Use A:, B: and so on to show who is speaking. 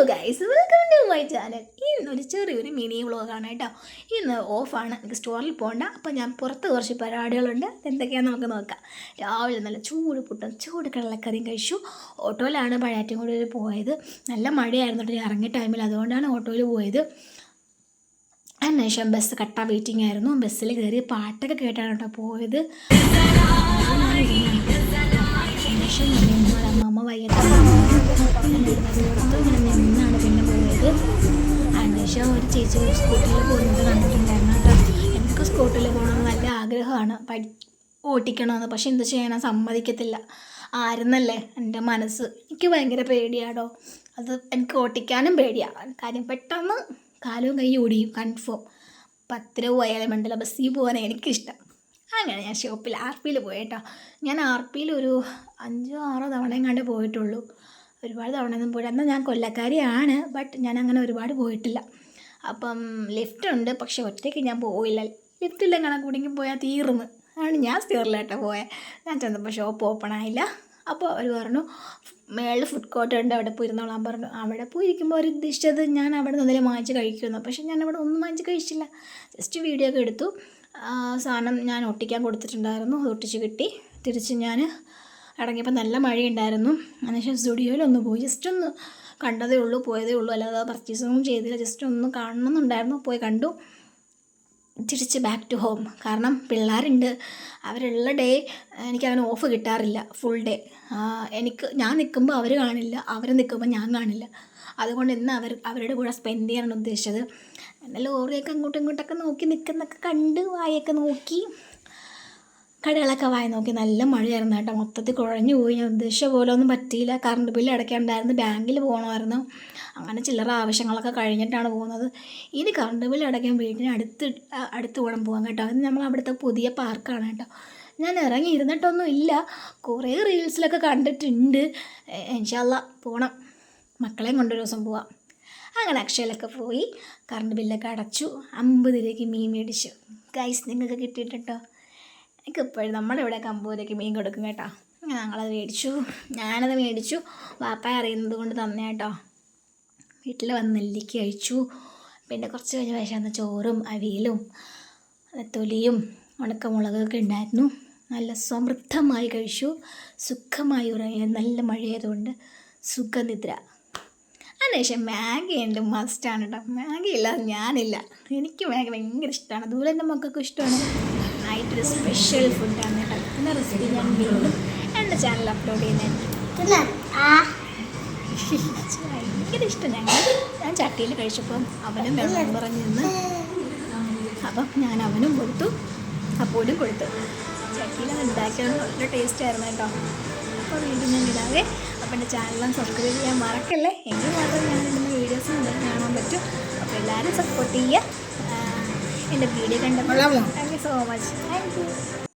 A: Guys, welcome to my channel. ഇന്നൊരു ചെറിയൊരു mini വ്ളോഗാണ് കേട്ടോ. ഇന്ന് ഓഫാണ്, എനിക്ക് സ്റ്റോറിൽ പോകണ്ട. അപ്പോൾ ഞാൻ പുറത്ത് കുറച്ച് പരിപാടികളുണ്ട്. എന്തൊക്കെയാണെന്ന് നമുക്ക് നോക്കാം. രാവിലെ നല്ല ചൂട് പുട്ടും ചൂട് കടലക്കറിയും കഴിച്ചു. ഓട്ടോയിലാണ് പഴയാറ്റിൻകുടിയിൽ പോയത്. നല്ല മഴയായിരുന്നു കേട്ടോ ഇറങ്ങിയ ടൈമിൽ, അതുകൊണ്ടാണ് ഓട്ടോയിൽ പോയത്. അതിനുശേഷം ബസ് കട്ടാ വെയിറ്റിംഗ് ആയിരുന്നു. ബസ്സിൽ കയറി പാട്ടൊക്കെ കേട്ടാണ് കേട്ടോ പോയത്. അമ്മമ്മ വൈകിട്ട് ഞാൻ നിന്നാണ് പിന്നെ പോയത്. അതിനുശേഷം ഒരു ചേച്ചി സ്കൂട്ടിയിൽ പോകുന്നത് കണ്ടിട്ടുണ്ടായിരുന്നു കേട്ടോ. എനിക്ക് സ്കൂട്ടിയിൽ പോകണമെന്ന് നല്ല ആഗ്രഹമാണ്, ഓട്ടിക്കണമെന്ന്. പക്ഷെ എന്ത് ചെയ്യാനാ, സമ്മതിക്കത്തില്ല. ആയിരുന്നല്ലേ എൻ്റെ മനസ്സ്. എനിക്ക് ഭയങ്കര പേടിയാടോ അത്. എനിക്ക് ഓട്ടിക്കാനും പേടിയാണ്. കാര്യം പെട്ടെന്ന് കാലും കൈ ഓടിയും കൺഫേം. 10 രൂപ പോയാലും വേണ്ടില്ല, ബസ്സിൽ പോകാനാണ് എനിക്കിഷ്ടം. അങ്ങനെ ഞാൻ ഷോപ്പിൽ ആർപിയിൽ പോയി കേട്ടോ. ഞാൻ ആർപിയിൽ ഒരു 5-6 തവണയും കണ്ടേ പോയിട്ടുള്ളൂ. ഒരുപാട് തവണയൊന്നും പോയില്ല. എന്നാൽ ഞാൻ കൊല്ലക്കാരിയാണ്, ബട്ട് ഞാൻ അങ്ങനെ ഒരുപാട് പോയിട്ടില്ല. അപ്പം ലിഫ്റ്റ് ഉണ്ട്, പക്ഷെ ഒറ്റയ്ക്ക് ഞാൻ പോയില്ല. ലിഫ്റ്റില്ല, കണക്ക് കുടുങ്ങി പോയാൽ തീർന്ന്. അതാണ് ഞാൻ സ്റ്റീറിലായിട്ട് പോയത്. ഞാൻ ചെന്നപ്പോൾ ഷോപ്പ് ഓപ്പൺ ആയില്ല. അപ്പോൾ അവർ പറഞ്ഞു മേളിൽ ഫുഡ് കോർട്ട് ഉണ്ട്, അവിടെ പോയി ഇരുന്നോളാൻ പറഞ്ഞു. അവിടെ പോയി ഇരിക്കുമ്പോൾ അവർ ഉദ്ദേശിച്ചത് ഞാൻ അവിടെ നിന്നെങ്കിലും വാങ്ങിച്ച് കഴിക്കുമെന്ന്. പക്ഷേ ഞാൻ അവിടെ ഒന്നും വാങ്ങിച്ച് കഴിച്ചില്ല. ജസ്റ്റ് വീഡിയോ ഒക്കെ എടുത്തു. സാധനം ഞാൻ ഒട്ടിക്കാൻ കൊടുത്തിട്ടുണ്ടായിരുന്നു, അത് ഒട്ടിച്ച് കിട്ടി. തിരിച്ച് ഞാൻ ഇറങ്ങിയപ്പോൾ നല്ല മഴയുണ്ടായിരുന്നു. അതിനുശേഷം സ്റ്റുഡിയോയിലൊന്ന് പോയി, ജസ്റ്റ് ഒന്ന് കണ്ടതേ ഉള്ളൂ, പോയതേ ഉള്ളൂ. അല്ലാതെ പർച്ചേസൊന്നും ചെയ്തില്ല. ജസ്റ്റ് ഒന്ന് കാണണമെന്നുണ്ടായിരുന്നു, പോയി കണ്ടു. തിരിച്ച് ബാക്ക് ടു ഹോം. കാരണം പിള്ളേരുണ്ട്, അവരുള്ള ഡേ എനിക്കങ്ങനെ ഓഫ് കിട്ടാറില്ല. ഫുൾ ഡേ ഞാൻ നിൽക്കുമ്പോൾ അവർ കാണില്ല, അവർ നിൽക്കുമ്പോൾ ഞാൻ കാണില്ല. അതുകൊണ്ട് ഇന്ന് അവരുടെ കൂടെ സ്പെൻഡ് ചെയ്യാനാണ് ഉദ്ദേശിച്ചത്. എന്നെ ലോറിയൊക്കെ അങ്ങോട്ടും ഇങ്ങോട്ടൊക്കെ നോക്കി നിൽക്കുന്നൊക്കെ കണ്ട് വായൊക്കെ നോക്കി, കടകളൊക്കെ വായി നോക്കി. നല്ല മഴയായിരുന്നു കേട്ടോ, മൊത്തത്തിൽ കുഴഞ്ഞു പോയി. ഞാൻ ഉദ്ദേശിച്ച പോലെ ഒന്നും പറ്റിയില്ല. കറണ്ട് ബില്ല് അടയ്ക്കാനുണ്ടായിരുന്നു, ബാങ്കിൽ പോകണമായിരുന്നു. അങ്ങനെ ചില്ലറ ആവശ്യങ്ങളൊക്കെ കഴിഞ്ഞിട്ടാണ് പോകുന്നത്. ഇനി കറണ്ട് ബില്ല് അടയ്ക്കാൻ വീട്ടിന് അടുത്ത് കൂടെ പോകാൻ കേട്ടോ. അത് നമ്മൾ അവിടുത്തെ പുതിയ പാർക്കാണ് കേട്ടോ. ഞാൻ ഇറങ്ങി ഇരുന്നിട്ടൊന്നും ഇല്ല, കുറേ റീൽസിലൊക്കെ കണ്ടിട്ടുണ്ട്. ഇൻഷാ അല്ലാ പോകണം, മക്കളെയും കൊണ്ടൊരു ദിവസം പോവാം. അങ്ങനെ അക്ഷയയിലൊക്കെ പോയി കറണ്ട് ബില്ലൊക്കെ അടച്ചു. 50 രൂപയ്ക്ക് മീൻ മേടിച്ചു. ഗൈസ്, നിങ്ങൾക്ക് കിട്ടിയിട്ടോ? എനിക്കിപ്പോഴും നമ്മുടെ ഇവിടെ 50 രൂപയ്ക്ക് മീൻ കൊടുക്കും കേട്ടോ. ഞങ്ങളത് മേടിച്ചു, ഞാനത് മേടിച്ചു. വാപ്പ അറിയുന്നത് കൊണ്ട് തന്നെ കേട്ടോ. വീട്ടിൽ വന്ന് നെല്ലിക്ക കഴിച്ചു. പിന്നെ കുറച്ച് കഴിഞ്ഞ വിശന്ന ചോറും അവിയലും തൊലിയും ഉണക്കമുളകൊക്കെ ഉണ്ടായിരുന്നു. നല്ല സമൃദ്ധമായി കഴിച്ചു, സുഖമായി ഉറങ്ങി. നല്ല മഴയായതുകൊണ്ട് സുഖനിദ്ര. അതിനുശേഷം മാഗി ഉണ്ട്, മസ്റ്റാണ് കേട്ടോ. മാഗി ഇല്ലാതെ ഞാനില്ല. എനിക്ക് മാഗി ഭയങ്കര ഇഷ്ടമാണ്, അതുപോലെ എൻ്റെ മക്കൾക്കും ഇഷ്ടമാണ്. ആയിട്ടൊരു സ്പെഷ്യൽ ഫുഡാണ് കേട്ടോ. പിന്നെ റെസിപ്പി ഞാൻ വീണ്ടും എൻ്റെ ചാനൽ അപ്ലോഡ് ചെയ്യുന്നതായിരിക്കും. ഭയങ്കര ഇഷ്ടം. ഞാൻ ചട്ടിയിൽ കഴിച്ചപ്പം അവനും വെള്ളം പറഞ്ഞ് നിന്ന്, അപ്പം ഞാൻ അവനും കൊടുത്തു, അപ്പോഴും കൊടുത്തു. ചട്ടിയിൽ അത് ഉണ്ടാക്കിയത് നല്ല ടേസ്റ്റായിരുന്നു കേട്ടോ. അപ്പോൾ വീണ്ടും ഞാൻ ഇടാവേ. അപ്പോൾ എൻ്റെ ചാനലും സബ്സ്ക്രൈബ് ചെയ്യാൻ മറക്കല്ലേ, എങ്കിൽ മാത്രമേ ഞാൻ ഇടുന്ന വീഡിയോസ് നിങ്ങൾക്ക് കാണാൻ പറ്റും. അപ്പോൾ എല്ലാവരും സപ്പോർട്ട് ചെയ്യുക. എൻ്റെ വീഡിയോ കണ്ടപ്പോൾ thank you so much. Thank you.